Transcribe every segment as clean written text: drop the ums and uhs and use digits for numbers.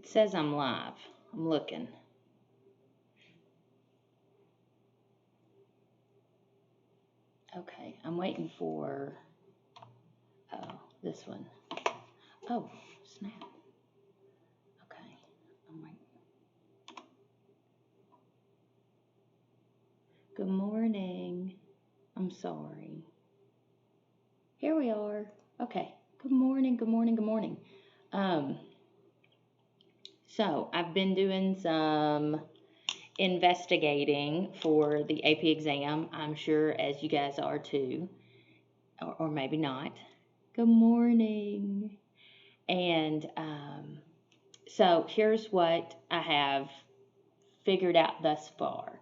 It says I'm live. I'm looking. Okay, I'm waiting for, this one. Oh, snap. Okay, I'm waiting. Good morning. I'm sorry. Here we are. Okay, good morning, good morning, good morning. So I've been doing some investigating for the AP exam. I'm sure as you guys are too, or maybe not. Good morning. And so here's what I have figured out thus far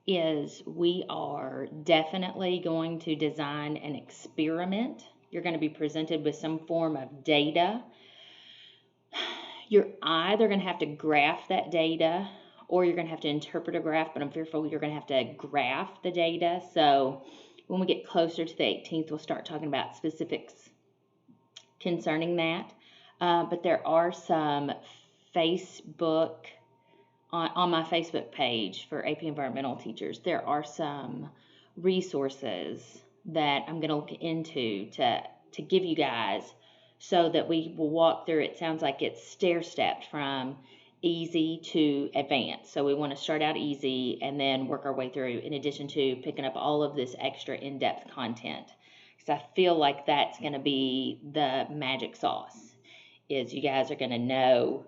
is we are definitely going to design an experiment. You're going to be presented with some form of data. You're either going to have to graph that data or you're going to have to interpret a graph, but I'm fearful you're going to have to graph the data. So when we get closer to the 18th, we'll start talking about specifics concerning that. But there are some Facebook, on my Facebook page for AP Environmental Teachers, there are some resources that I'm going to look into to give you guys so that we will walk through. It sounds like it's stair-stepped from easy to advanced. So we want to start out easy and then work our way through, in addition to picking up all of this extra in-depth content. Because I feel like that's going to be the magic sauce, is you guys are going to know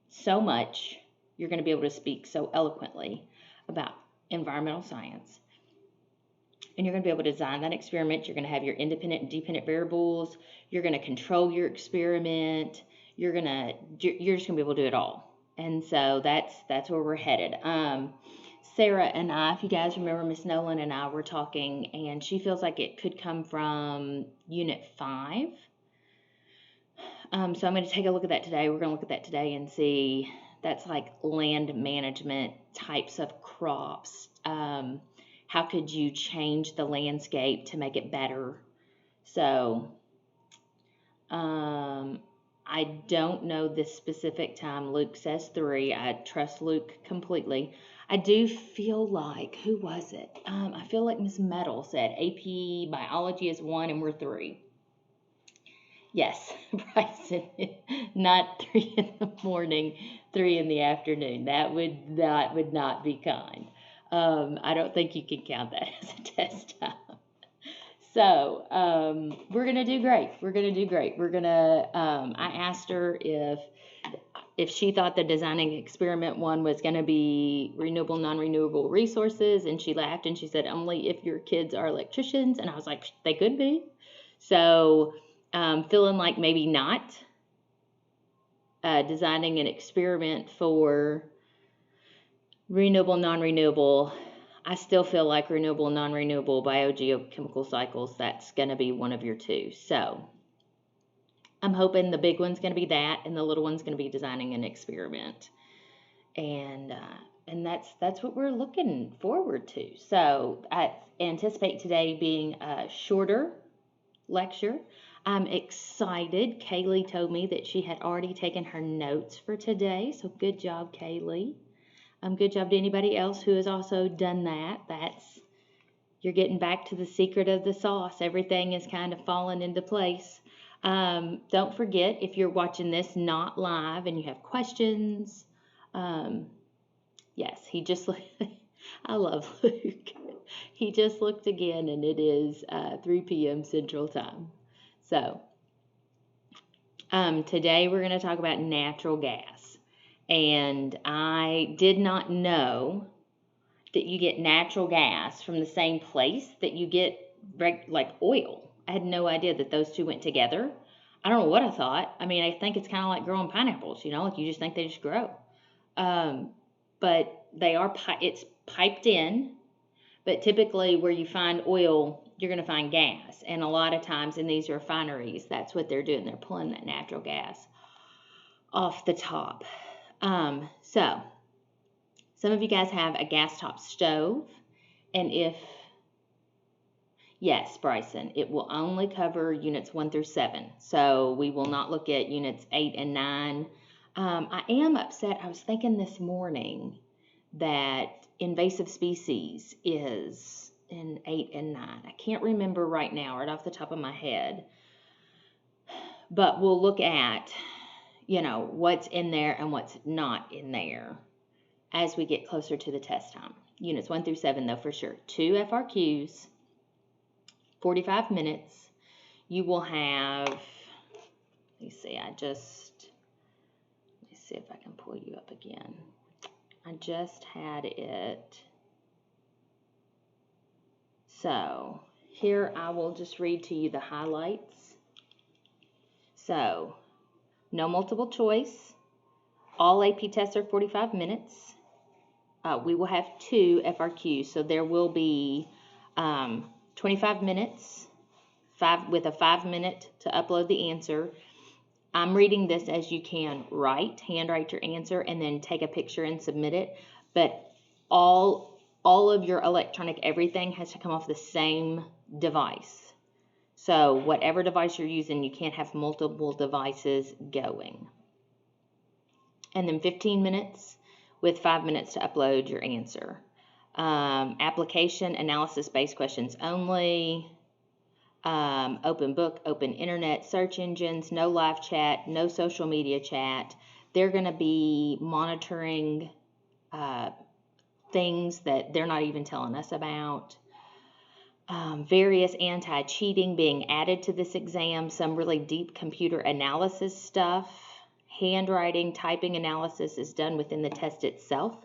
so much. You're going to be able to speak so eloquently about environmental science. And you're going to be able to design that experiment. You're going to have your independent and dependent variables. You're going to control your experiment. You're just going to be able to do it all. And so that's where we're headed. Sarah and I, if you guys remember, Miss Nolan and I were talking, and she feels like it could come from Unit 5. So I'm going to take a look at that today. We're going to look at that today and see. That's like land management, types of crops. How could you change the landscape to make it better? So I don't know this specific time. Luke says 3. I trust Luke completely. I do feel like, who was it? I feel like Miss Metal said AP Biology is 1 and we're 3. Yes, Bryson, not 3 in the morning, 3 in the afternoon. That would not be kind. I don't think you can count that as a test time. So we're gonna do great. We're gonna do great. We're gonna. I asked her if she thought the designing experiment one was gonna be renewable, non-renewable resources, and she laughed and she said only if your kids are electricians, and I was like, they could be. So. Feeling like maybe not designing an experiment for renewable, non-renewable. I still feel like renewable, non-renewable biogeochemical cycles, that's going to be one of your 2. So I'm hoping the big one's going to be that, and the little one's going to be designing an experiment. And that's what we're looking forward to. So I anticipate today being a shorter lecture. I'm excited. Kaylee told me that she had already taken her notes for today, so good job, Kaylee. Good job to anybody else who has also done that. You're getting back to the secret of the sauce. Everything is kind of falling into place. Don't forget, if you're watching this not live and you have questions, yes, he just I love Luke. He just looked again, and it is 3 p.m. Central Time. So today we're going to talk about natural gas. And I did not know that you get natural gas from the same place that you get like oil. I had no idea that those two went together. I don't know what I thought. I mean, I think it's kind of like growing pineapples, like you just think they just grow. But they are, it's piped in. But typically where you find oil, you're going to find gas. And a lot of times in these refineries, that's what they're doing. They're pulling that natural gas off the top. So some of you guys have a gas top stove. And yes, Bryson, it will only cover units 1 through 7. So we will not look at units 8 and 9. I am upset. I was thinking this morning that invasive species is in 8 and 9. I can't remember right now, right off the top of my head. But we'll look at, what's in there and what's not in there as we get closer to the test time. Units 1 through 7, though, for sure. 2 FRQs, 45 minutes. You will have, let me see if I can pull you up again. I just had it. So here I will just read to you the highlights. So no multiple choice. All AP tests are 45 minutes. We will have 2 FRQs, so there will be 25 minutes with a 5-minute to upload the answer. I'm reading this as you can handwrite your answer, and then take a picture and submit it. But all of your electronic everything has to come off the same device. So whatever device you're using, you can't have multiple devices going. And then 15 minutes with 5 minutes to upload your answer. Application analysis-based questions only. Open book, open internet, search engines, no live chat, no social media chat. They're going to be monitoring things that they're not even telling us about. Various anti-cheating being added to this exam, some really deep computer analysis stuff. Handwriting, typing analysis is done within the test itself.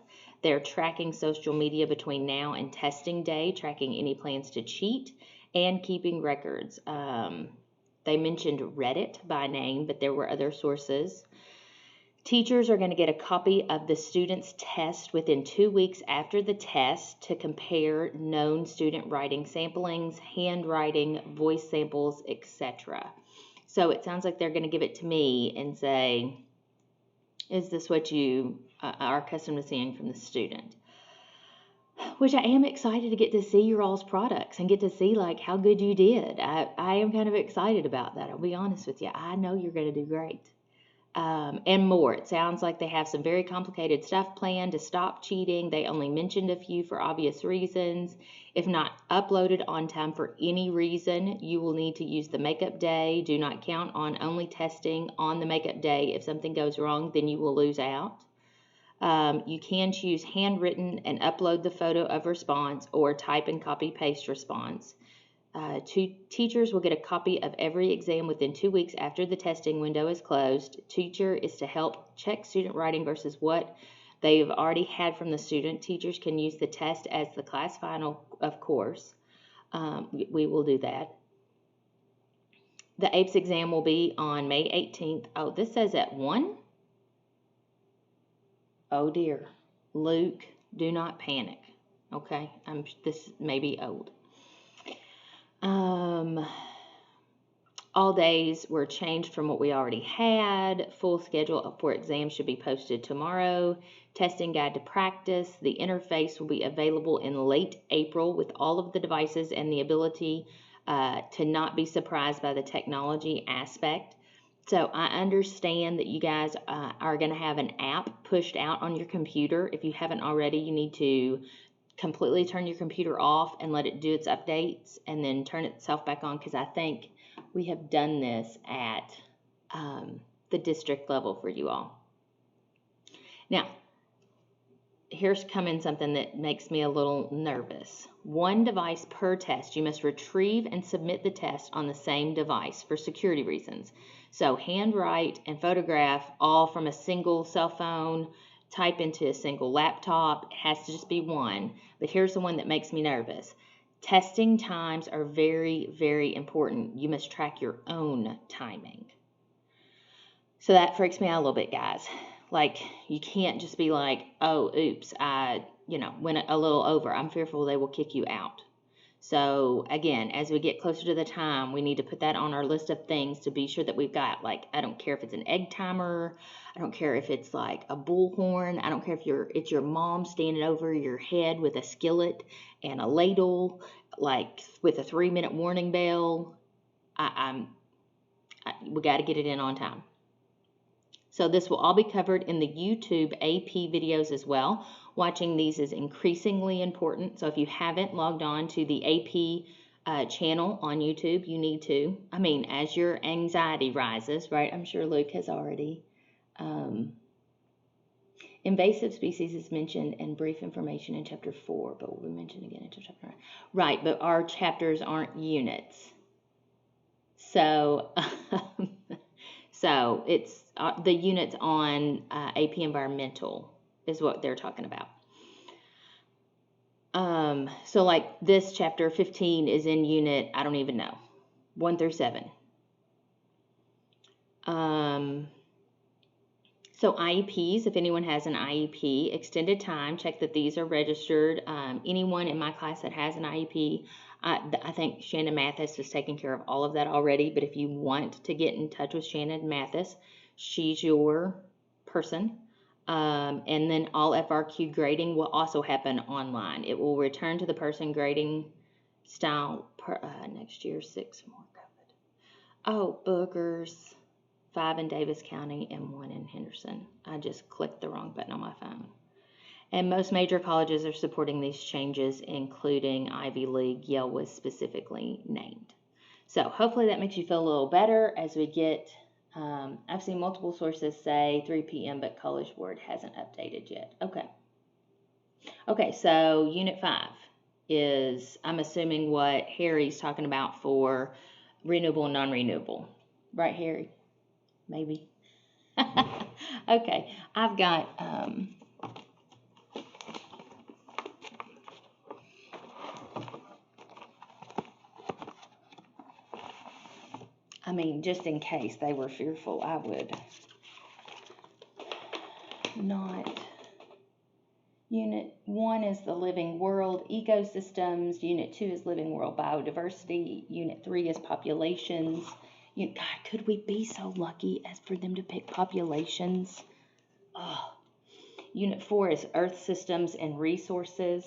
They're tracking social media between now and testing day, tracking any plans to cheat, and keeping records. They mentioned Reddit by name, but there were other sources. Teachers are going to get a copy of the student's test within 2 weeks after the test to compare known student writing samplings, handwriting, voice samples, etc. So it sounds like they're going to give it to me and say, is this what you are accustomed to seeing from the student? Which I am excited to get to see your all's products and get to see like how good you did. I am kind of excited about that. I'll be honest with you. I know you're going to do great. And more. It sounds like they have some very complicated stuff planned to stop cheating. They only mentioned a few for obvious reasons. If not uploaded on time for any reason, you will need to use the makeup day. Do not count on only testing on the makeup day. If something goes wrong, then you will lose out. You can choose handwritten and upload the photo of response, or type and copy paste response. Teachers will get a copy of every exam within 2 weeks after the testing window is closed. Teacher is to help check student writing versus what they've already had from the student. Teachers can use the test as the class final, of course. We will do that. The APES exam will be on May 18th. Oh, this says at 1? Oh dear. Luke, do not panic. Okay, this may be old. All days were changed from what we already had. Full schedule for exams should be posted tomorrow. Testing guide to practice. The interface will be available in late April with all of the devices and the ability to not be surprised by the technology aspect. So I understand that you guys are going to have an app pushed out on your computer. If you haven't already, you need to completely turn your computer off and let it do its updates and then turn itself back on, because I think we have done this at the district level for you all. Now, here's coming something that makes me a little nervous. 1 device per test. You must retrieve and submit the test on the same device for security reasons. So handwrite and photograph all from a single cell phone, type into a single laptop. It has to just be 1. But here's the one that makes me nervous. Testing times are very, very important. You must track your own timing. So that freaks me out a little bit, guys. Like, you can't just be like, oh, oops, I went a little over. I'm fearful they will kick you out. So again, as we get closer to the time, we need to put that on our list of things to be sure that we've got, like, I don't care if it's an egg timer, I don't care if it's like a bullhorn, I don't care if it's your mom standing over your head with a skillet and a ladle, like with a 3-minute warning bell. We got to get it in on time. So this will all be covered in the YouTube AP videos as well. Watching these is increasingly important. So if you haven't logged on to the AP channel on YouTube, you need to. I mean, as your anxiety rises, right? I'm sure Luke has already. Invasive species is mentioned in brief information in chapter 4, but will be mentioned again in chapter 9. Right, but our chapters aren't units. So, so it's the units on AP Environmental is what they're talking about. So like this chapter 15 is in unit, I don't even know, 1 through 7. So IEPs, if anyone has an IEP, extended time, check that these are registered. Anyone in my class that has an IEP, I think Shannon Mathis is taking care of all of that already, but if you want to get in touch with Shannon Mathis, she's your person. And then all FRQ grading will also happen online. It will return to the person grading style next year, 6 more COVID. Oh, boogers. 5 in Davis County and 1 in Henderson. I just clicked the wrong button on my phone. And most major colleges are supporting these changes, including Ivy League. Yale was specifically named. So hopefully that makes you feel a little better as we get, I've seen multiple sources say 3 p.m., but College Board hasn't updated yet. Okay, so Unit 5 is, I'm assuming, what Harry's talking about for renewable and non-renewable. Right, Harry? Maybe. Okay, I've got, I mean, just in case they were fearful, I would not. Unit 1 is the living world ecosystems. Unit 2 is living world biodiversity. Unit 3 is populations. God, could we be so lucky as for them to pick populations? Oh. Unit 4 is earth systems and resources.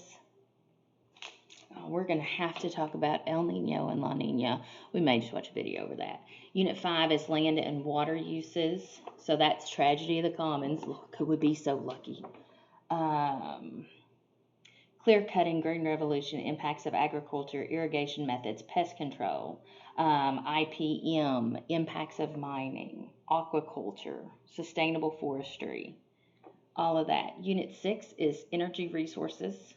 Oh, we're going to have to talk about El Nino and La Nina. We may just watch a video over that. Unit 5 is land and water uses. So that's tragedy of the commons. Look, could we be so lucky? Clear cutting, green revolution, impacts of agriculture, irrigation methods, pest control, IPM, impacts of mining, aquaculture, sustainable forestry, all of that. Unit 6 is energy resources.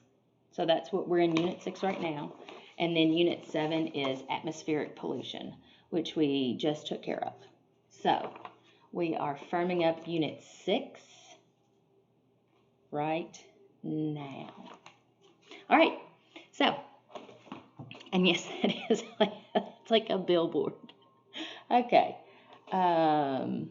So that's what we're in Unit 6 right now. And then Unit 7 is atmospheric pollution, which we just took care of. So we are firming up Unit 6 right now. All right, so, and yes, it is like, it's like a billboard. Okay. All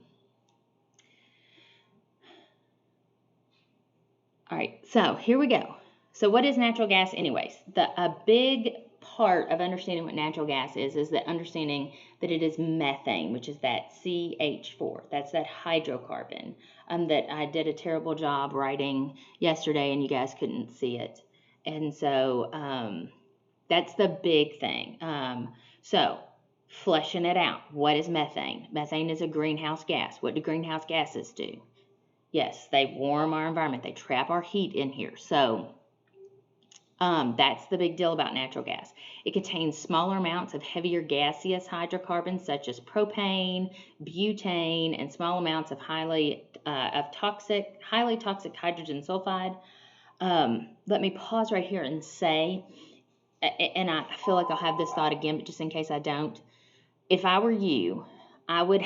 right, so here we go. So what is natural gas anyways? A big part of understanding what natural gas is that understanding that it is methane, which is that CH4. That's that hydrocarbon that I did a terrible job writing yesterday and you guys couldn't see it. And so that's the big thing. So fleshing it out. What is methane? Methane is a greenhouse gas. What do greenhouse gases do? Yes, they warm our environment. They trap our heat in here. So that's the big deal about natural gas. It contains smaller amounts of heavier gaseous hydrocarbons such as propane, butane, and small amounts of highly toxic hydrogen sulfide. Let me pause right here and say, and I feel like I'll have this thought again, but just in case I don't, if I were you, I would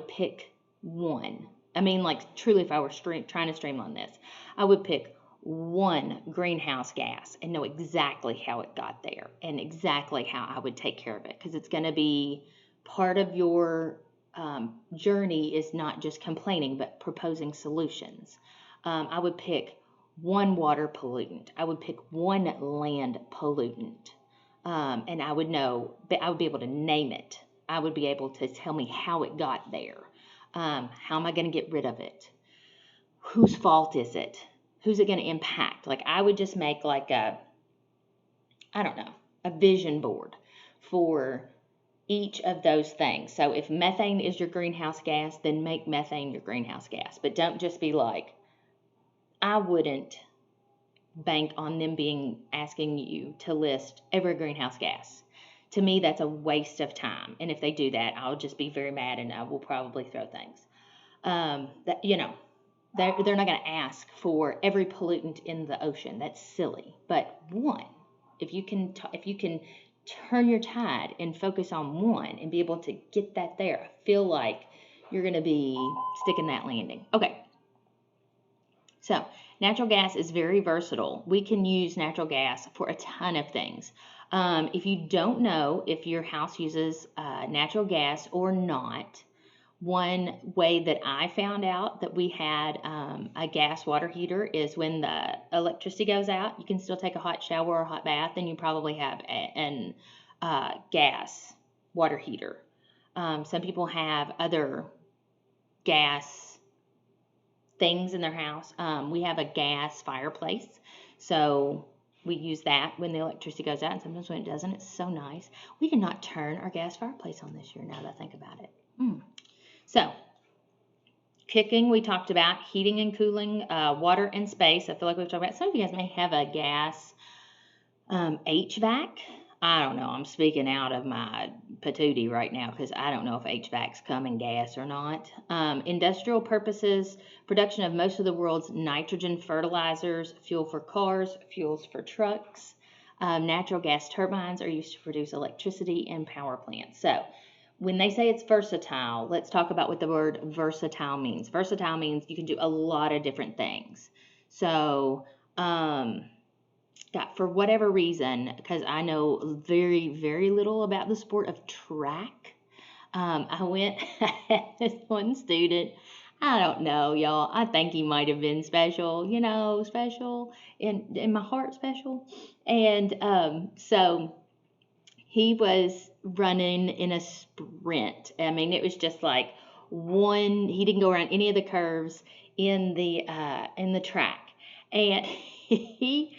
pick one. I mean, like, truly, if I were trying to streamline this, I would pick one greenhouse gas and know exactly how it got there and exactly how I would take care of it, because it's going to be part of your journey is not just complaining, but proposing solutions. I would pick one water pollutant. I would pick one land pollutant. And I would know, I would be able to name it. I would be able to tell me how it got there. How am I going to get rid of it? Whose fault is it? Who's it going to impact? Like, I would just make like a vision board for each of those things. So if methane is your greenhouse gas, then make methane your greenhouse gas. But don't just be like, I wouldn't bank on them asking you to list every greenhouse gas. To me, that's a waste of time. And if they do that, I'll just be very mad and I will probably throw things. They're not going to ask for every pollutant in the ocean. That's silly. But one, if you can turn your tide and focus on one and be able to get that there, I feel like you're going to be sticking that landing. Okay. So natural gas is very versatile. We can use natural gas for a ton of things. If you don't know if your house uses natural gas or not, one way that I found out that we had a gas water heater is when the electricity goes out, you can still take a hot shower or a hot bath, and you probably have an gas water heater. Some people have other gas things in their house. We have a gas fireplace, so we use that when the electricity goes out, and sometimes when it doesn't. It's so nice. We did not turn our gas fireplace on this year, now that I think about it. So, cooking, we talked about. Heating and cooling, water and space. I feel like we've talked about. Some of you guys may have a gas HVAC. I don't know. I'm speaking out of my patootie right now because I don't know if HVACs come in gas or not. Industrial purposes, production of most of the world's nitrogen fertilizers, fuel for cars, fuels for trucks. Natural gas turbines are used to produce electricity in power plants. So, when they say it's versatile, let's talk about what the word versatile means. Versatile means you can do a lot of different things. So, for whatever reason, because I know very, very little about the sport of track, I had this one student, I don't know, y'all. I think he might have been special, special, in my heart special. And so he was running in a sprint. I mean, it was just like he didn't go around any of the curves in the track. And he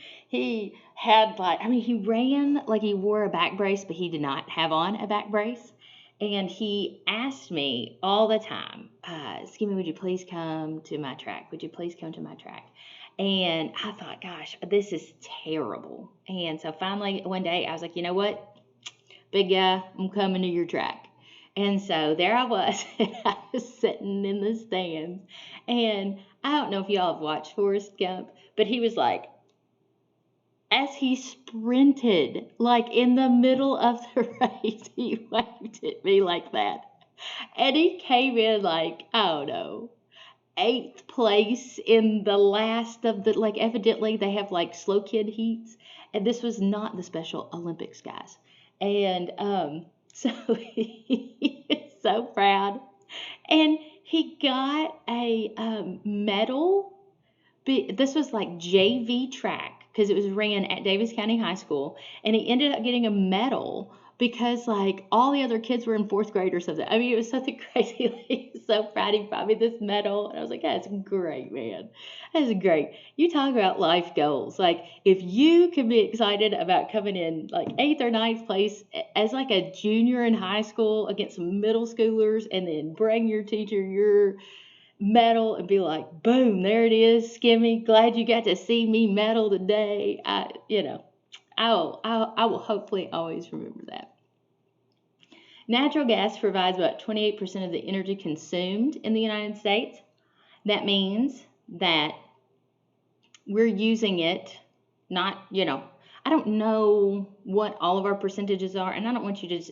had he ran like he wore a back brace, but he did not have on a back brace. And he asked me all the time, Skimmy, would you please come to my track? Would you please come to my track? And I thought, gosh, this is terrible. And so finally one day I was like, you know what? Big guy, I'm coming to your track. And so there I was, and I was sitting in the stands. And I don't know if y'all have watched Forrest Gump, but he was like, as he sprinted, like in the middle of the race, he waved at me like that. And he came in like, I don't know, 8th place in the last of the, evidently they have slow kid heats. And this was not the Special Olympics, guys. And so he is so proud. And he got a medal. This was JV track because it was ran at Davis County High School. And he ended up getting a medal because all the other kids were in 4th grade or something. I mean, it was something crazy. He was so proud. He brought me this medal. And I was like, that's great, man. That's great. You talk about life goals. If you can be excited about coming in 8th or 9th place as a junior in high school against some middle schoolers, and then bring your teacher your medal and be like, boom, there it is, Skimmy. Glad you got to see me medal today. I will hopefully always remember that. Natural gas provides about 28% of the energy consumed in the United States. That means that we're using it, not, I don't know what all of our percentages are, and I don't want you to just,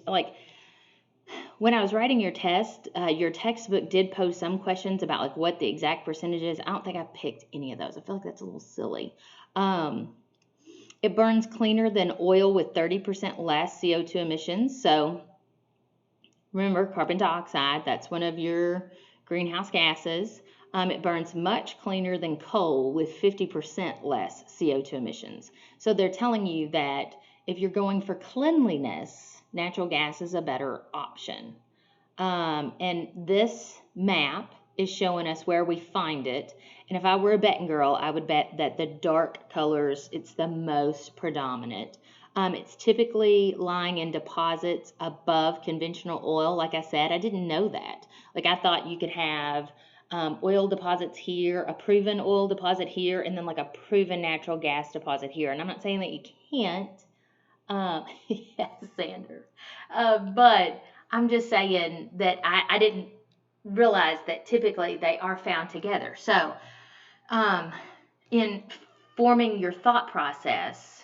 when I was writing your test, your textbook did pose some questions about what the exact percentage is. I don't think I picked any of those. I feel like that's a little silly. It burns cleaner than oil with 30% less CO2 emissions. So remember, carbon dioxide, that's one of your greenhouse gases. It burns much cleaner than coal with 50% less CO2 emissions. So they're telling you that if you're going for cleanliness, natural gas is a better option. And this map is showing us where we find it. And if I were a betting girl, I would bet that the dark colors, it's the most predominant. It's typically lying in deposits above conventional oil. Like I said, I didn't know that. Like I thought you could have oil deposits here, a proven oil deposit here, and then like a proven natural gas deposit here. And I'm not saying that you can't. Yes, Sander. But I'm just saying that I didn't realize that typically they are found together. So in forming your thought process,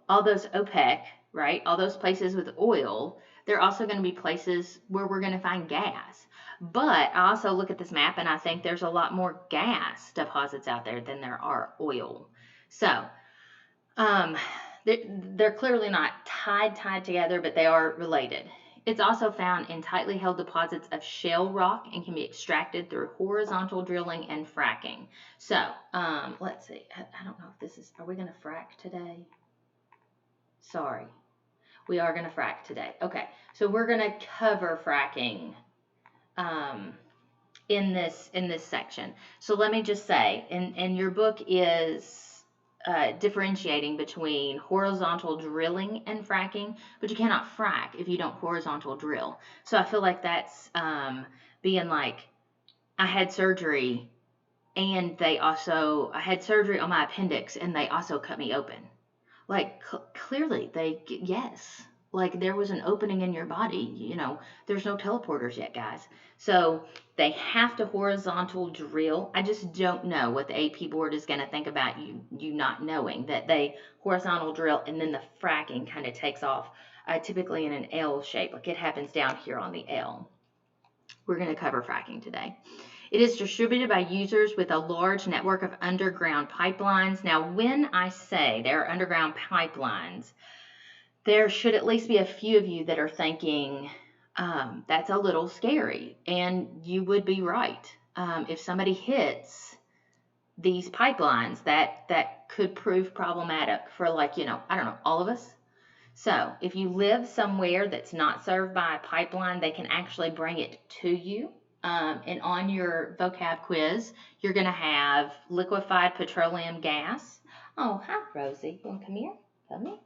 all those OPEC, right? All those places with oil, they're also going to be places where we're going to find gas. But I also look at this map and I think there's a lot more gas deposits out there than there are oil. So they're clearly not tied together, but they are related. It's also found in tightly held deposits of shale rock and can be extracted through horizontal drilling and fracking. So let's see. I don't know if this is, are we going to frack today? Sorry. We are going to frack today. Okay. So we're going to cover fracking in this section. So let me just say, and your book is differentiating between horizontal drilling and fracking, but you cannot frack if you don't horizontal drill. So I feel like that's being like, I had surgery and I had surgery on my appendix and they also cut me open. Like clearly yes, like there was an opening in your body, there's no teleporters yet, guys. So they have to horizontal drill. I just don't know what the AP board is going to think about you not knowing that they horizontal drill and then the fracking kind of takes off, typically in an L shape, like it happens down here on the L. We're going to cover fracking today. It is distributed by users with a large network of underground pipelines. Now, when I say there are underground pipelines, there should at least be a few of you that are thinking, that's a little scary. And you would be right. If somebody hits these pipelines, that could prove problematic for I don't know, all of us. So if you live somewhere that's not served by a pipeline, they can actually bring it to you. And on your vocab quiz, you're going to have liquefied petroleum gas. Oh, hi, Rosie. You want to come here? Come here.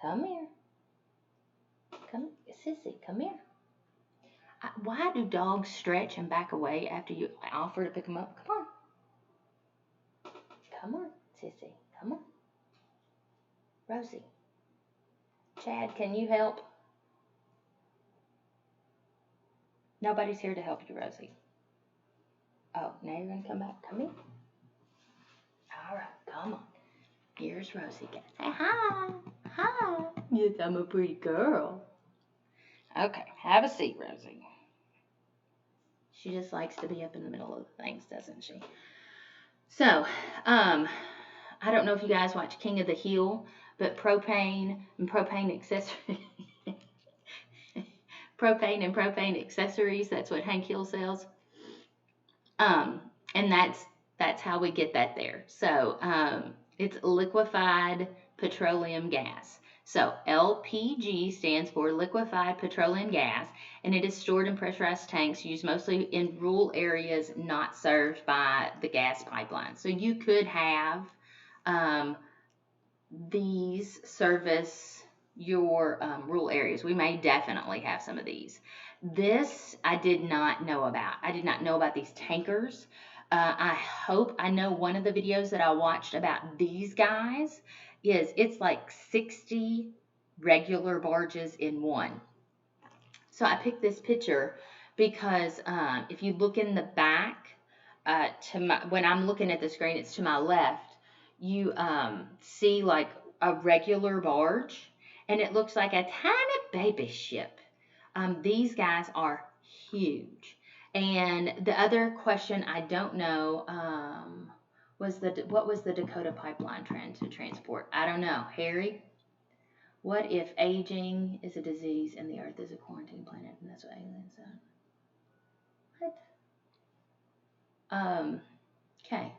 Come here. Come, Sissy, come here. Why do dogs stretch and back away after you offer to pick them up? Come on. Come on, Sissy. Come on. Rosie. Chad, can you help? Nobody's here to help you, Rosie. Oh, now you're going to come back. Come in. All right, come on. Here's Rosie. Say hi. Hi. Yes, I'm a pretty girl. Okay, have a seat, Rosie. She just likes to be up in the middle of things, doesn't she? So, I don't know if you guys watch King of the Hill, but propane and propane accessories. Propane and propane accessories, that's what Hank Hill sells. And that's how we get that there. So it's liquefied petroleum gas. So LPG stands for liquefied petroleum gas, and it is stored in pressurized tanks used mostly in rural areas not served by the gas pipeline. So you could have these service your rural areas. We may definitely have some of these. This I did not know about. I did not know about these tankers. I hope I know one of the videos that I watched about these guys it's like 60 regular barges in one. So I picked this picture because if you look in the back, when I'm looking at the screen, it's to my left, you see like a regular barge, and it looks like a tiny baby ship. These guys are huge. And the other question I don't know what was the Dakota pipeline trend to transport? I don't know. Harry, what if aging is a disease and the Earth is a quarantine planet, and that's what aliens are? What? Okay.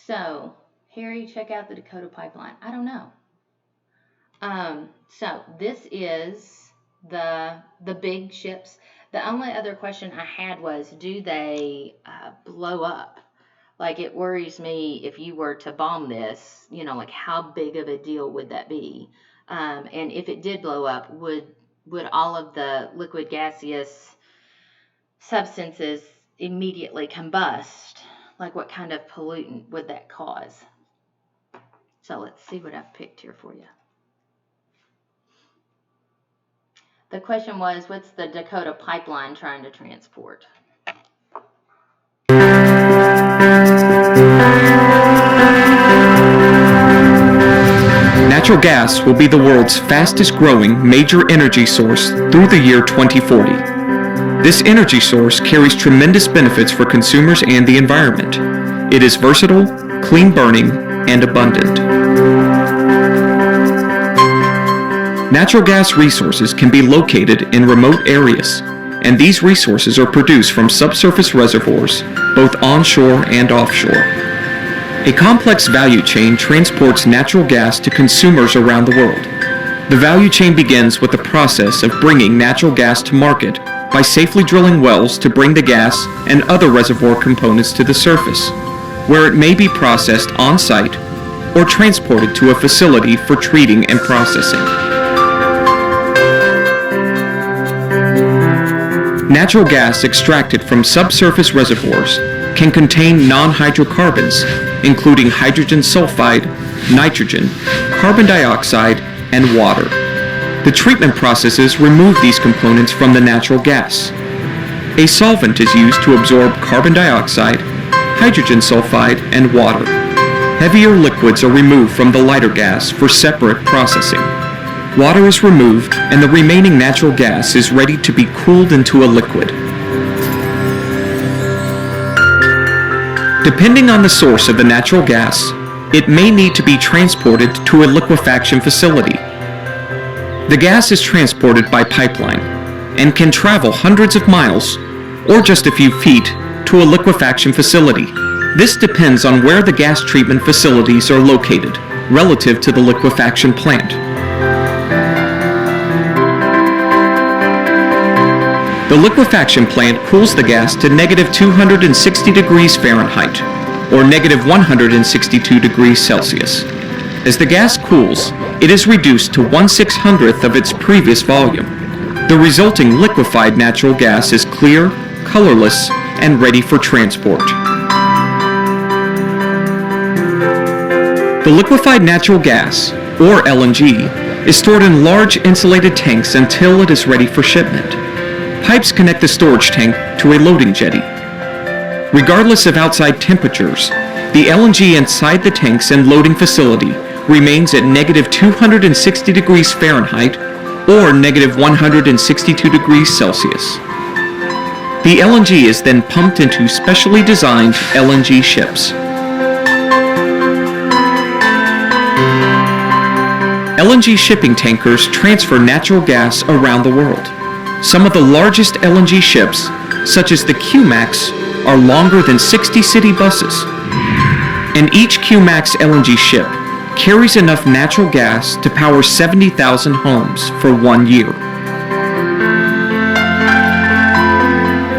So Harry, check out the Dakota pipeline. I don't know. So this is the big ships. The only other question I had was, do they blow up? Like, it worries me if you were to bomb this, like how big of a deal would that be? And if it did blow up, would all of the liquid gaseous substances immediately combust? Like, what kind of pollutant would that cause? So let's see what I've picked here for you. The question was, what's the Dakota pipeline trying to transport? Natural gas will be the world's fastest growing major energy source through the year 2040. This energy source carries tremendous benefits for consumers and the environment. It is versatile, clean burning, and abundant. Natural gas resources can be located in remote areas, and these resources are produced from subsurface reservoirs, both onshore and offshore. A complex value chain transports natural gas to consumers around the world. The value chain begins with the process of bringing natural gas to market by safely drilling wells to bring the gas and other reservoir components to the surface, where it may be processed on-site or transported to a facility for treating and processing. Natural gas extracted from subsurface reservoirs can contain non-hydrocarbons, including hydrogen sulfide, nitrogen, carbon dioxide, and water. The treatment processes remove these components from the natural gas. A solvent is used to absorb carbon dioxide, hydrogen sulfide, and water. Heavier liquids are removed from the lighter gas for separate processing. Water is removed, and the remaining natural gas is ready to be cooled into a liquid. Depending on the source of the natural gas, it may need to be transported to a liquefaction facility. The gas is transported by pipeline and can travel hundreds of miles or just a few feet to a liquefaction facility. This depends on where the gas treatment facilities are located relative to the liquefaction plant. The liquefaction plant cools the gas to negative 260 degrees Fahrenheit, or negative 162 degrees Celsius. As the gas cools, it is reduced to 1/600th of its previous volume. The resulting liquefied natural gas is clear, colorless, and ready for transport. The liquefied natural gas, or LNG, is stored in large insulated tanks until it is ready for shipment. Pipes connect the storage tank to a loading jetty. Regardless of outside temperatures, the LNG inside the tanks and loading facility remains at negative 260 degrees Fahrenheit or negative 162 degrees Celsius. The LNG is then pumped into specially designed LNG ships. LNG shipping tankers transfer natural gas around the world. Some of the largest LNG ships, such as the QMax, are longer than 60 city buses. And each QMax LNG ship carries enough natural gas to power 70,000 homes for 1 year.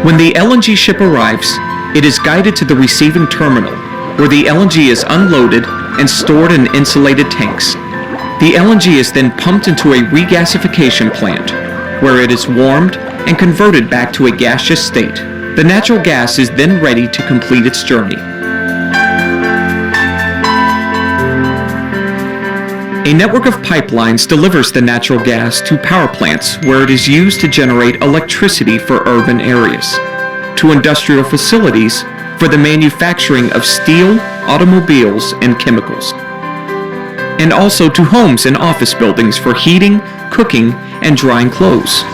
When the LNG ship arrives, it is guided to the receiving terminal, where the LNG is unloaded and stored in insulated tanks. The LNG is then pumped into a regasification plant, where it is warmed and converted back to a gaseous state. The natural gas is then ready to complete its journey. A network of pipelines delivers the natural gas to power plants where it is used to generate electricity for urban areas, to industrial facilities for the manufacturing of steel, automobiles, and chemicals, and also to homes and office buildings for heating, cooking, and drying clothes.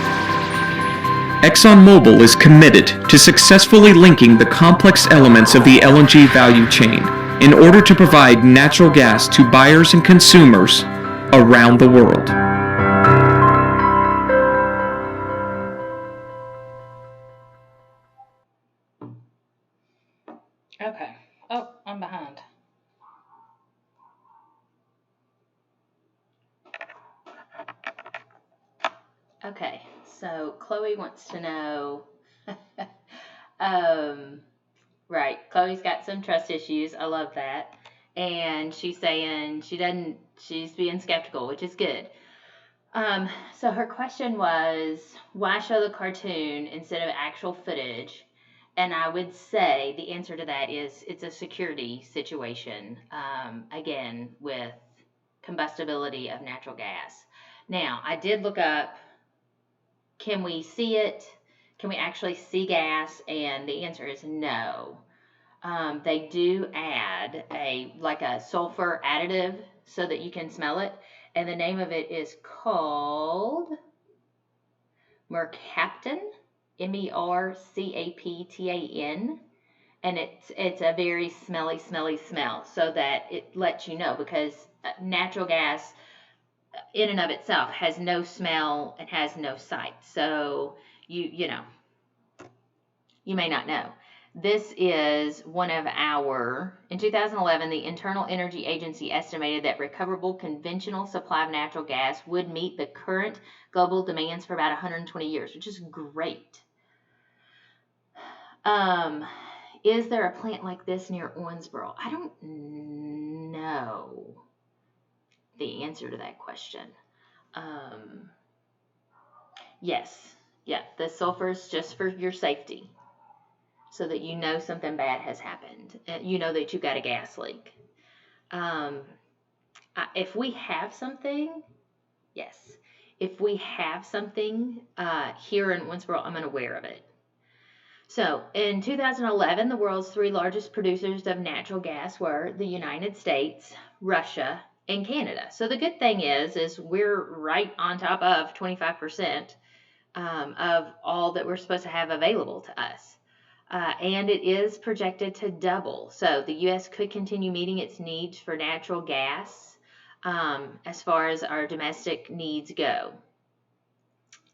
ExxonMobil is committed to successfully linking the complex elements of the LNG value chain in order to provide natural gas to buyers and consumers around the world. Okay. Oh, I'm behind. Okay, so Chloe wants to know Right. Chloe's got some trust issues. I love that. And she's saying she's being skeptical, which is good. So her question was, why show the cartoon instead of actual footage? And I would say the answer to that is it's a security situation, again, with combustibility of natural gas. Now, I did look up, can we see it? Can we actually see gas? And the answer is no. They do add a sulfur additive so that you can smell it, and the name of it is called mercaptan, mercaptan, and it's a very smelly smell, so that it lets you know, because natural gas in and of itself has no smell and has no sight, so you know, you may not know. This is one of in 2011, the Internal Energy Agency estimated that recoverable conventional supply of natural gas would meet the current global demands for about 120 years, which is great. Is there a plant like this near Owensboro? I don't know the answer to that question. Yes. Yeah, the sulfur is just for your safety, so that you know something bad has happened. You know that you've got a gas leak. If we have something, yes. If we have something here in Owensboro, I'm unaware of it. So, in 2011, the world's 3 largest producers of natural gas were the United States, Russia, and Canada. So the good thing is we're right on top of 25% of all that we're supposed to have available to us. And it is projected to double. So the U.S. could continue meeting its needs for natural gas as far as our domestic needs go.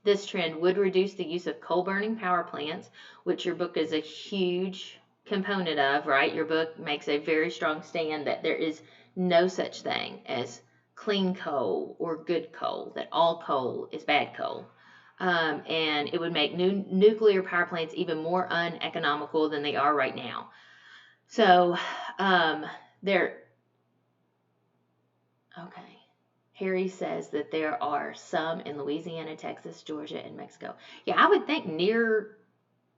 This trend would reduce the use of coal-burning power plants, which your book is a huge component of, right? Your book makes a very strong stand that there is no such thing as clean coal or good coal, that all coal is bad coal. And it would make nuclear power plants even more uneconomical than they are right now. So, okay. Harry says that there are some in Louisiana, Texas, Georgia, and Mexico. Yeah, I would think near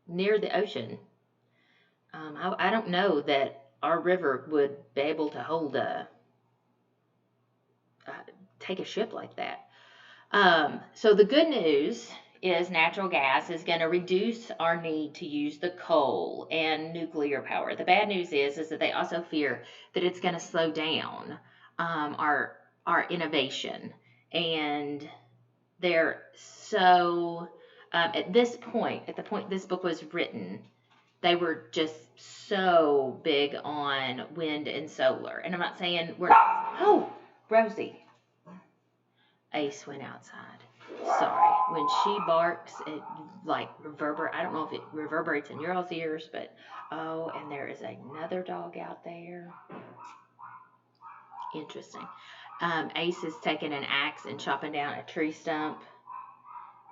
the ocean. I don't know that our river would be able to hold take a ship like that. So the good news is natural gas is going to reduce our need to use the coal and nuclear power. The bad news is that they also fear that it's going to slow down our innovation, and they're so at the point this book was written, they were just so big on wind and solar. And I'm not saying oh, Rosie, Ace went outside. Sorry, when she barks, it I don't know if it reverberates in your all's ears, but oh, and there is another dog out there. Interesting. Ace is taking an axe and chopping down a tree stump,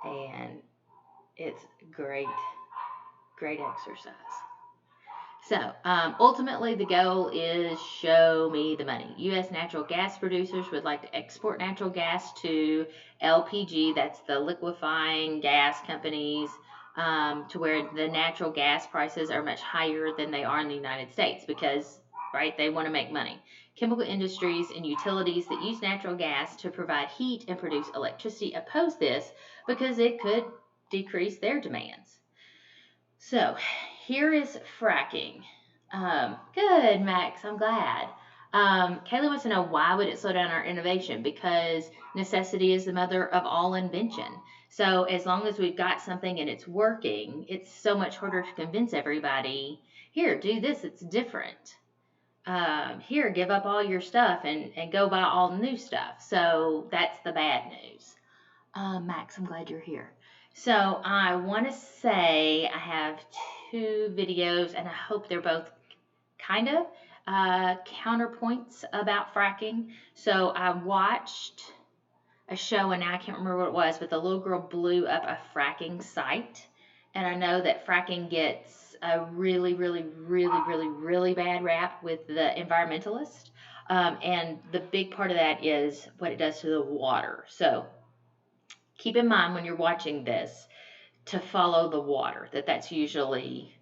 and it's great exercise. So, ultimately, the goal is show me the money. U.S. natural gas producers would like to export natural gas to LPG, that's the liquefying gas companies, to where the natural gas prices are much higher than they are in the United States because, right, they want to make money. Chemical industries and utilities that use natural gas to provide heat and produce electricity oppose this because it could decrease their demands. So, here is fracking. Good, Max. I'm glad. Kayla wants to know, why would it slow down our innovation? Because necessity is the mother of all invention. So as long as we've got something and it's working, it's so much harder to convince everybody, here, do this, it's different. Here, give up all your stuff and go buy all new stuff. So that's the bad news. Max, I'm glad you're here. So I want to say I have 2 videos, and I hope they're both kind of counterpoints about fracking. So I watched a show, and now I can't remember what it was, but the little girl blew up a fracking site. And I know that fracking gets a really, really, really, really, really bad rap with the environmentalists. And the big part of that is what it does to the water. So keep in mind when you're watching this to follow the water, that's usually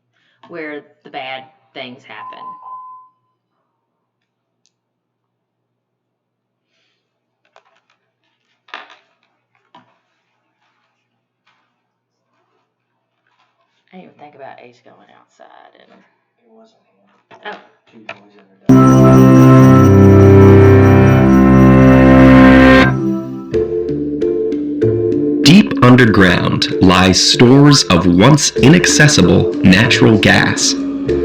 where the bad things happen. I didn't even think about Ace going outside. And It wasn't him. oh, Two boys in there. Deep underground lie stores of once inaccessible natural gas.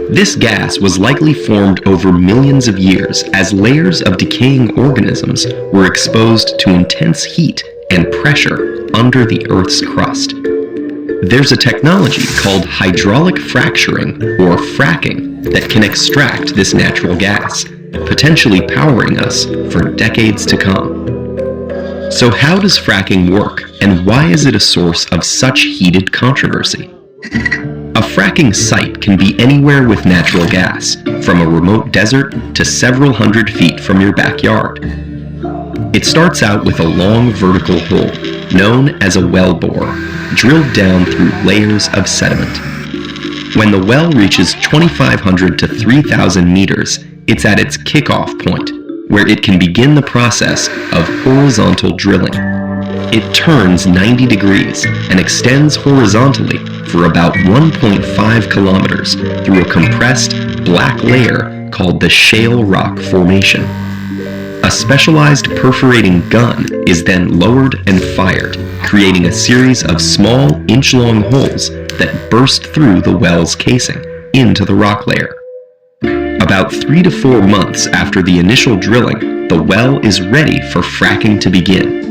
This gas was likely formed over millions of years as layers of decaying organisms were exposed to intense heat and pressure under the Earth's crust. There's a technology called hydraulic fracturing, or fracking, that can extract this natural gas, potentially powering us for decades to come. So how does fracking work, and why is it a source of such heated controversy? A fracking site can be anywhere with natural gas, from a remote desert to several hundred feet from your backyard. It starts out with a long vertical hole, known as a well bore, drilled down through layers of sediment. When the well reaches 2,500 to 3,000 meters, it's at its kickoff point, where it can begin the process of horizontal drilling. It turns 90 degrees and extends horizontally for about 1.5 kilometers through a compressed black layer called the shale rock formation. A specialized perforating gun is then lowered and fired, creating a series of small inch-long holes that burst through the well's casing into the rock layer. About 3 to 4 months after the initial drilling, the well is ready for fracking to begin.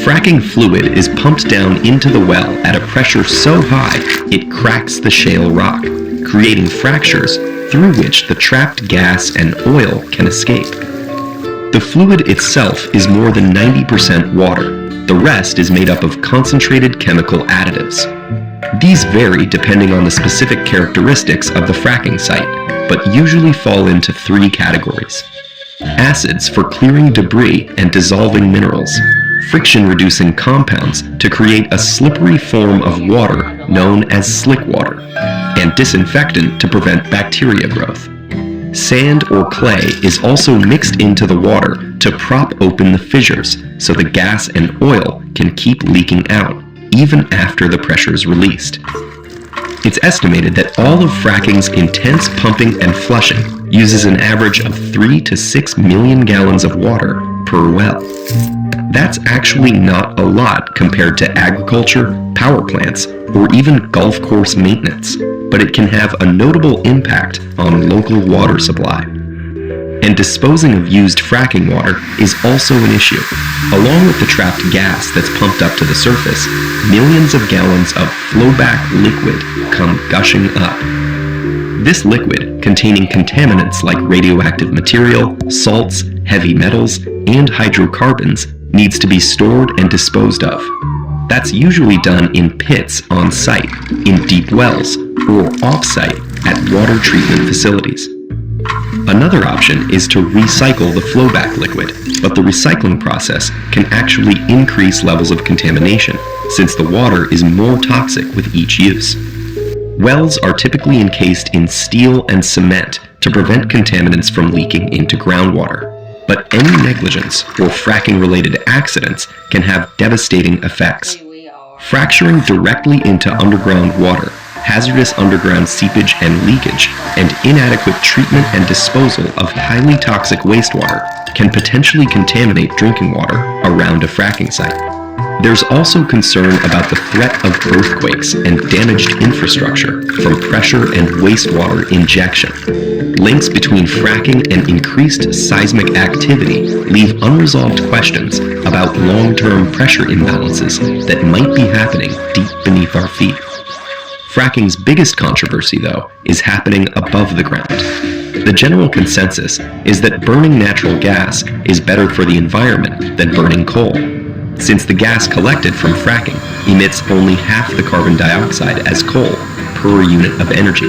Fracking fluid is pumped down into the well at a pressure so high it cracks the shale rock, creating fractures through which the trapped gas and oil can escape. The fluid itself is more than 90% water. The rest is made up of concentrated chemical additives. These vary depending on the specific characteristics of the fracking site, but usually fall into 3 categories. Acids for clearing debris and dissolving minerals, friction-reducing compounds to create a slippery form of water known as slick water, and disinfectant to prevent bacteria growth. Sand or clay is also mixed into the water to prop open the fissures so the gas and oil can keep leaking out, even after the pressure is released. It's estimated that all of fracking's intense pumping and flushing uses an average of 3 to 6 million gallons of water per well. That's actually not a lot compared to agriculture, power plants, or even golf course maintenance, but it can have a notable impact on local water supply. And disposing of used fracking water is also an issue. Along with the trapped gas that's pumped up to the surface, millions of gallons of flowback liquid come gushing up. This liquid, containing contaminants like radioactive material, salts, heavy metals, and hydrocarbons, needs to be stored and disposed of. That's usually done in pits on site, in deep wells, or off-site at water treatment facilities. Another option is to recycle the flowback liquid, but the recycling process can actually increase levels of contamination, since the water is more toxic with each use. Wells are typically encased in steel and cement to prevent contaminants from leaking into groundwater. But any negligence or fracking-related accidents can have devastating effects. Fracturing directly into underground water, hazardous underground seepage and leakage, and inadequate treatment and disposal of highly toxic wastewater can potentially contaminate drinking water around a fracking site. There's also concern about the threat of earthquakes and damaged infrastructure from pressure and wastewater injection. Links between fracking and increased seismic activity leave unresolved questions about long-term pressure imbalances that might be happening deep beneath our feet. Fracking's biggest controversy, though, is happening above the ground. The general consensus is that burning natural gas is better for the environment than burning coal, since the gas collected from fracking emits only half the carbon dioxide as coal per unit of energy.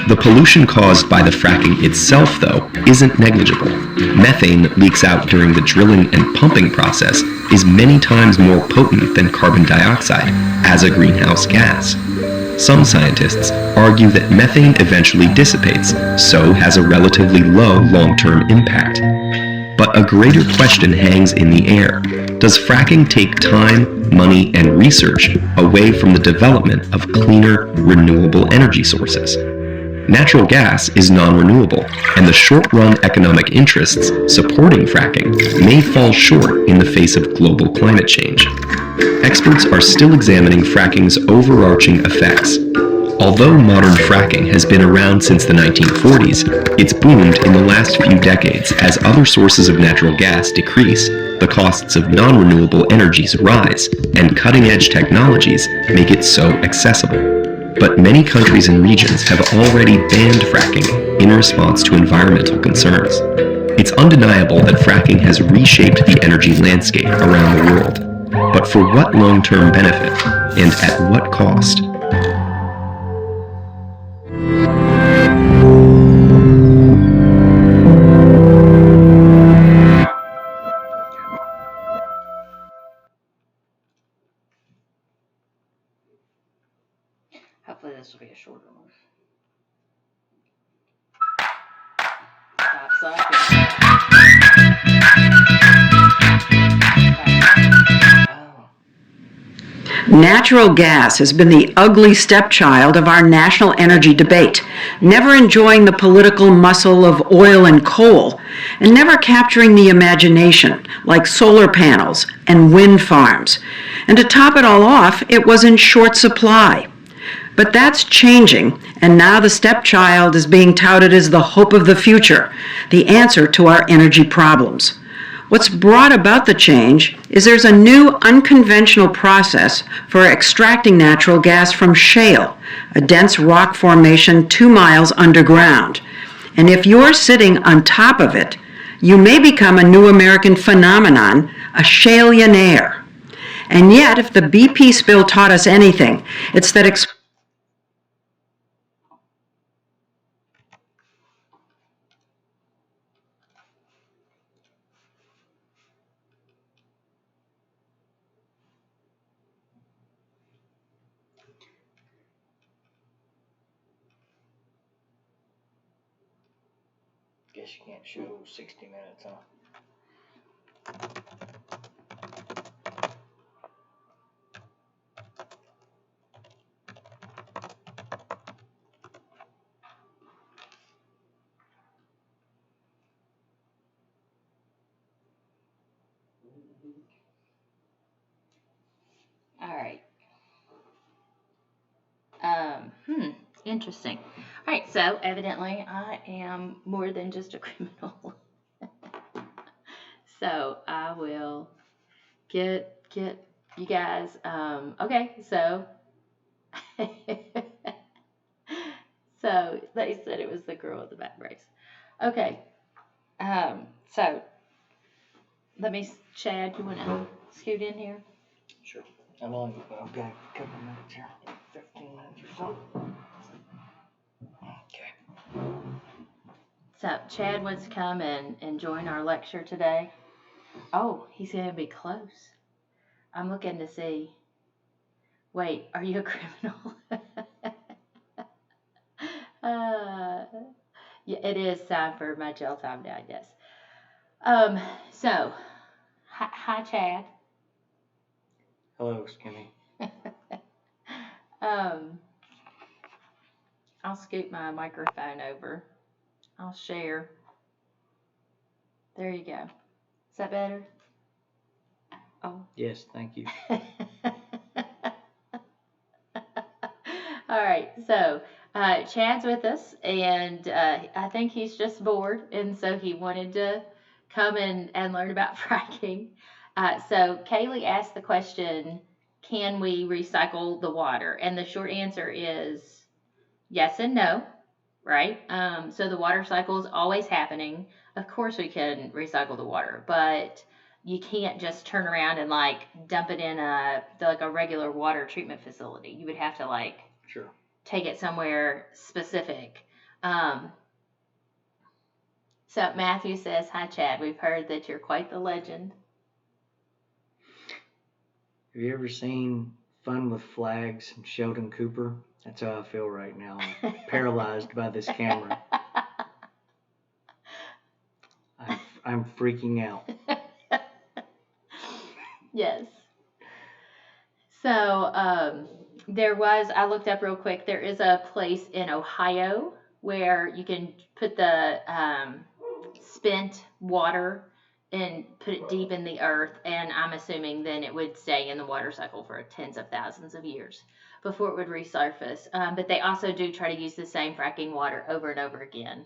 The pollution caused by the fracking itself, though, isn't negligible. Methane that leaks out during the drilling and pumping process is many times more potent than carbon dioxide as a greenhouse gas. Some scientists argue that methane eventually dissipates, so has a relatively low long-term impact. But a greater question hangs in the air. Does fracking take time, money, and research away from the development of cleaner, renewable energy sources? Natural gas is non-renewable, and the short-run economic interests supporting fracking may fall short in the face of global climate change. Experts are still examining fracking's overarching effects. Although modern fracking has been around since the 1940s, it's boomed in the last few decades as other sources of natural gas decrease, the costs of non-renewable energies rise, and cutting-edge technologies make it so accessible. But many countries and regions have already banned fracking in response to environmental concerns. It's undeniable that fracking has reshaped the energy landscape around the world. But for what long-term benefit, and at what cost? Hopefully this will be a shorter one. Stop sucking. Oh. Natural gas has been the ugly stepchild of our national energy debate, never enjoying the political muscle of oil and coal, and never capturing the imagination like solar panels and wind farms. And to top it all off, it was in short supply. But that's changing, and now the stepchild is being touted as the hope of the future, the answer to our energy problems. What's brought about the change is there's a new unconventional process for extracting natural gas from shale, a dense rock formation 2 miles underground. And if you're sitting on top of it, you may become a new American phenomenon, a shaleionaire. And yet, if the BP spill taught us anything, it's that Guess you can't show 60 minutes, huh? All right. Interesting. All right, so evidently I am more than just a criminal. So I will get you guys. Okay, so so they said it was the girl with the back brace. Okay, so let me, Chad, you want to scoot in here? Sure. I've got a couple minutes here. 15 minutes or so. Okay. So Chad wants to come and join our lecture today. Oh, he's going to be close. I'm looking to see. Wait, are you a criminal? Yeah, it is time for my jail time now, I guess. So, hi Chad. Hello, Skimmy. I'll scoot my microphone over. I'll share. There you go. Is that better? Oh. Yes, thank you. All right, so Chad's with us, and I think he's just bored, and so he wanted to come and learn about fracking. So Kaylee asked the question, can we recycle the water? And the short answer is yes and no, right? So the water cycle is always happening. Of course we can recycle the water, but you can't just turn around and like dump it in a regular water treatment facility. You would have to Sure. take it somewhere specific. So Matthew says, "Hi Chad, we've heard that you're quite the legend." Have you ever seen Fun with Flags and Sheldon Cooper? That's how I feel right now. I'm paralyzed by this camera. I'm freaking out. Yes. So I looked up real quick, there is a place in Ohio where you can put the spent water and put it deep in the earth, and I'm assuming then it would stay in the water cycle for tens of thousands of years before it would resurface. But they also do try to use the same fracking water over and over again.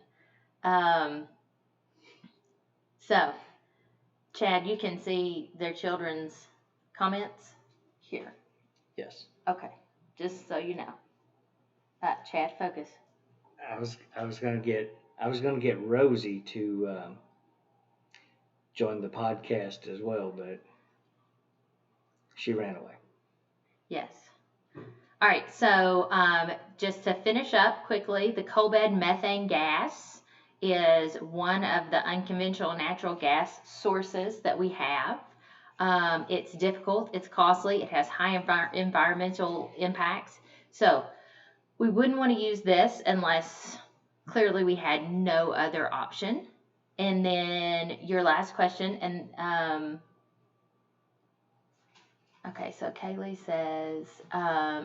So, Chad, you can see their children's comments here. Yes. Okay, just so you know. Chad, focus. I was gonna get Rosie to join the podcast as well, but she ran away. Yes. All right, so just to finish up quickly, the coal bed methane gas is one of the unconventional natural gas sources that we have. It's difficult, it's costly, it has high environmental impacts. So we wouldn't want to use this unless clearly we had no other option. And then your last question, and okay, so Kaylee says,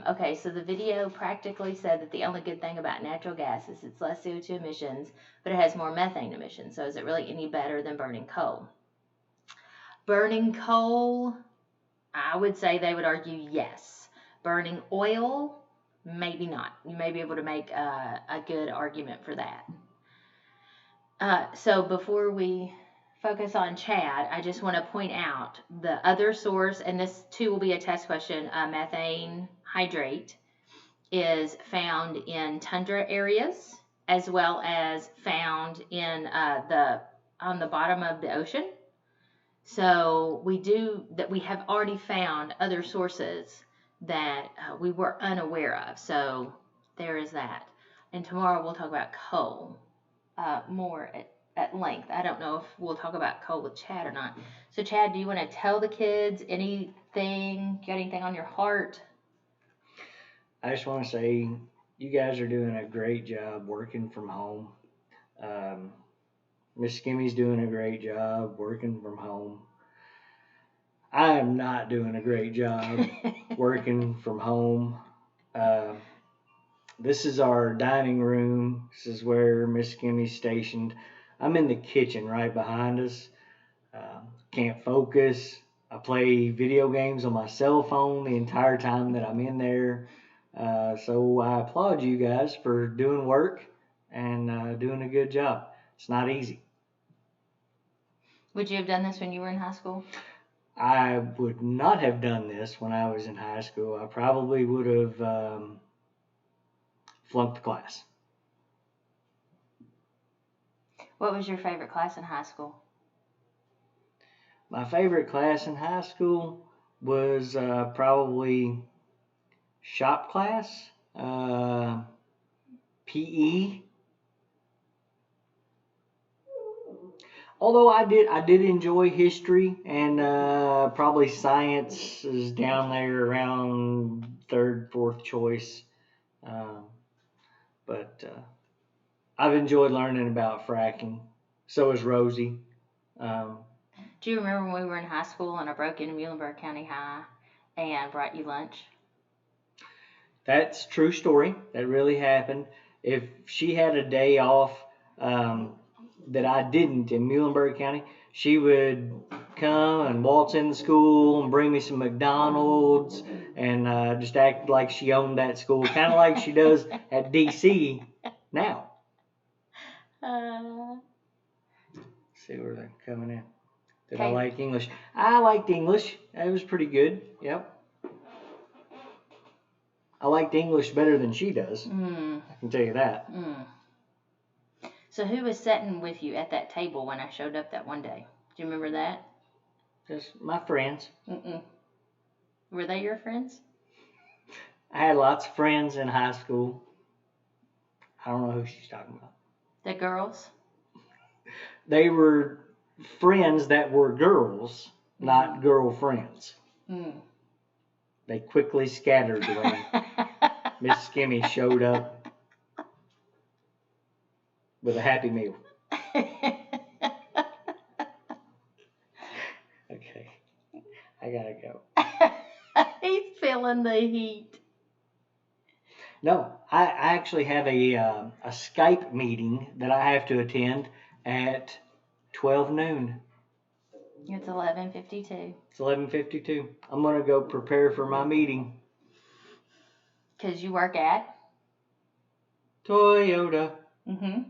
okay, so the video practically said that the only good thing about natural gas is it's less CO2 emissions, but it has more methane emissions. So is it really any better than burning coal? Burning coal, I would say they would argue yes. Burning oil, maybe not. You may be able to make a good argument for that. So before we focus on Chad, I just want to point out the other source, and this too will be a test question. Methane hydrate is found in tundra areas as well as found in on the bottom of the ocean. So we have already found other sources that we were unaware of. So there is that. And tomorrow we'll talk about coal more at length. I don't know if we'll talk about coal with Chad or not. So Chad, do you want to tell the kids anything? Got anything on your heart? I just want to say you guys are doing a great job working from home. Miss Skimmy's doing a great job working from home. I am not doing a great job working from home. This is our dining room. This is where Miss Skimmy's stationed. I'm in the kitchen right behind us. Can't focus. I play video games on my cell phone the entire time that I'm in there. So I applaud you guys for doing work and doing a good job. It's not easy. Would you have done this when you were in high school? I would not have done this when I was in high school. I probably would have flunked the class. What was your favorite class in high school? My favorite class in high school was probably shop class, PE. Although I did enjoy history, and probably science is down there around third, fourth choice. But I've enjoyed learning about fracking. So has Rosie. Do you remember when we were in high school and I broke into Muhlenberg County High and brought you lunch? That's a true story. That really happened. If she had a day off that I didn't in Muhlenberg County, she would come and waltz in the school and bring me some McDonald's and just act like she owned that school, kind of like she does at DC now. See where they're coming in. Did I like English? I liked English. It was pretty good. Yep. I liked English better than she does. I can tell you that. So who was sitting with you at that table when I showed up that one day? Do you remember that? Just my friends. Were they your friends? I had lots of friends in high school. I don't know who she's talking about. The girls? They were friends that were girls, not girlfriends. Mm. They quickly scattered when Miss Skimmy showed up with a Happy Meal. Okay, I gotta go. He's feeling the heat. No, I actually have a Skype meeting that I have to attend at 12 noon. It's 11:52. It's 11:52. I'm gonna go prepare for my meeting. Because you work at? Toyota. Mm-hmm.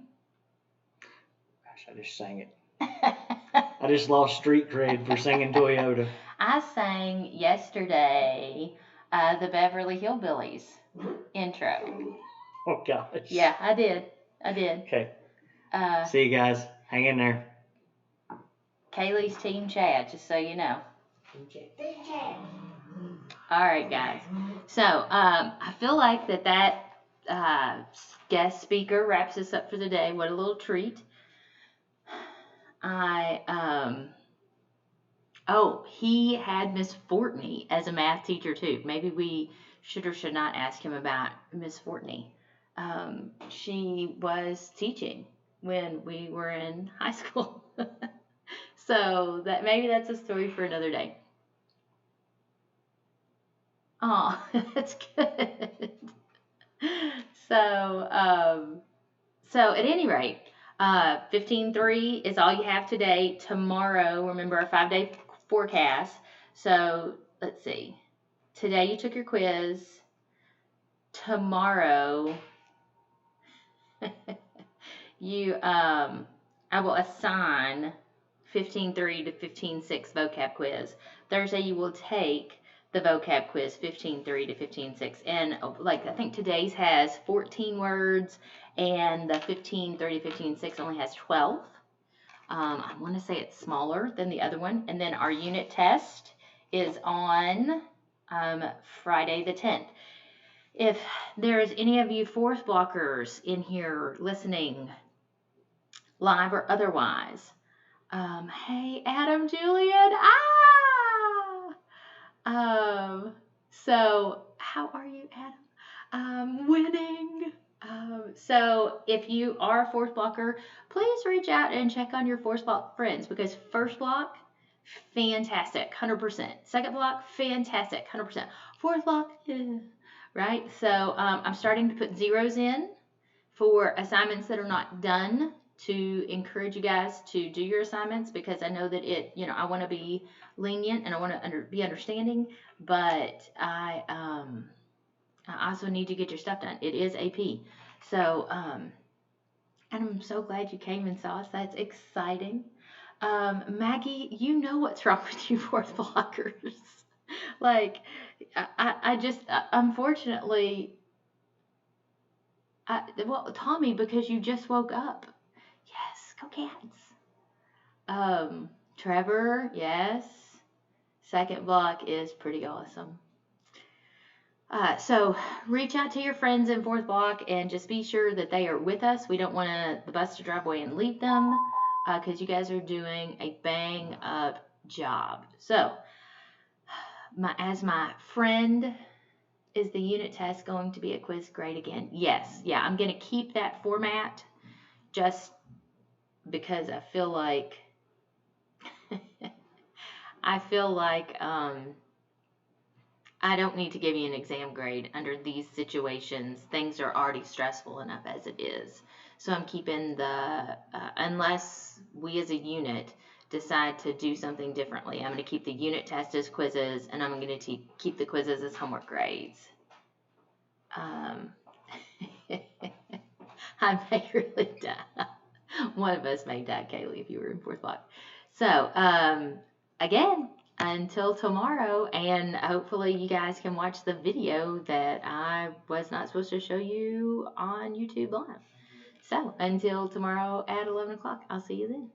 Gosh, I just sang it. I just lost street cred for singing Toyota. I sang yesterday the Beverly Hillbillies intro. Oh gosh. Yeah, I did. Okay. Uh, See you guys. Hang in there. Kaylee's Team Chad, just so you know. All right, guys. So I feel like that guest speaker wraps us up for the day. What a little treat. He had Miss Fortney as a math teacher too. Maybe we should or should not ask him about Miss Fortney. She was teaching when we were in high school. So maybe that's a story for another day. Oh, that's good. So at any rate, 15.3 is all you have today. Tomorrow, remember our 5-day forecast. So let's see. Today you took your quiz. Tomorrow, I will assign 15.3 to 15.6 vocab quiz. Thursday you will take the vocab quiz 15.3 to 15.6, and I think today's has 14 words, and the 15.3 to 15.6 only has 12. I want to say it's smaller than the other one, and then our unit test is on Friday the 10th. If there's any of you fourth blockers in here listening, live or otherwise, hey Adam, Julian, so how are you, Adam? Winning. So if you are a fourth blocker, please reach out and check on your fourth block friends, because first block, fantastic, 100%. Second block, fantastic, 100%. Fourth block, right? So I'm starting to put zeros in for assignments that are not done, to encourage you guys to do your assignments, because I know that I want to be lenient and I want to be understanding, but I also need to get your stuff done. It is AP. So, and I'm so glad you came and saw us. That's exciting. Maggie, you know what's wrong with you fourth blockers. I just, unfortunately, Tommy, because you just woke up. Yes, go Cats. Trevor, yes. Second block is pretty awesome. So reach out to your friends in fourth block and just be sure that they are with us. We don't want the bus to drive away and leave them, because you guys are doing a bang up job. So as my friend, is the unit test going to be a quiz grade again? Yes. Yeah, I'm going to keep that format just because I feel like I don't need to give you an exam grade under these situations. Things are already stressful enough as it is. So I'm keeping unless we as a unit decide to do something differently, I'm going to keep the unit test as quizzes, and I'm going to keep the quizzes as homework grades. I may really die. One of us may die, Kaylee, if you were in fourth block. So, again, until tomorrow, and hopefully you guys can watch the video that I was not supposed to show you on YouTube Live. So, until tomorrow at 11 o'clock, I'll see you then.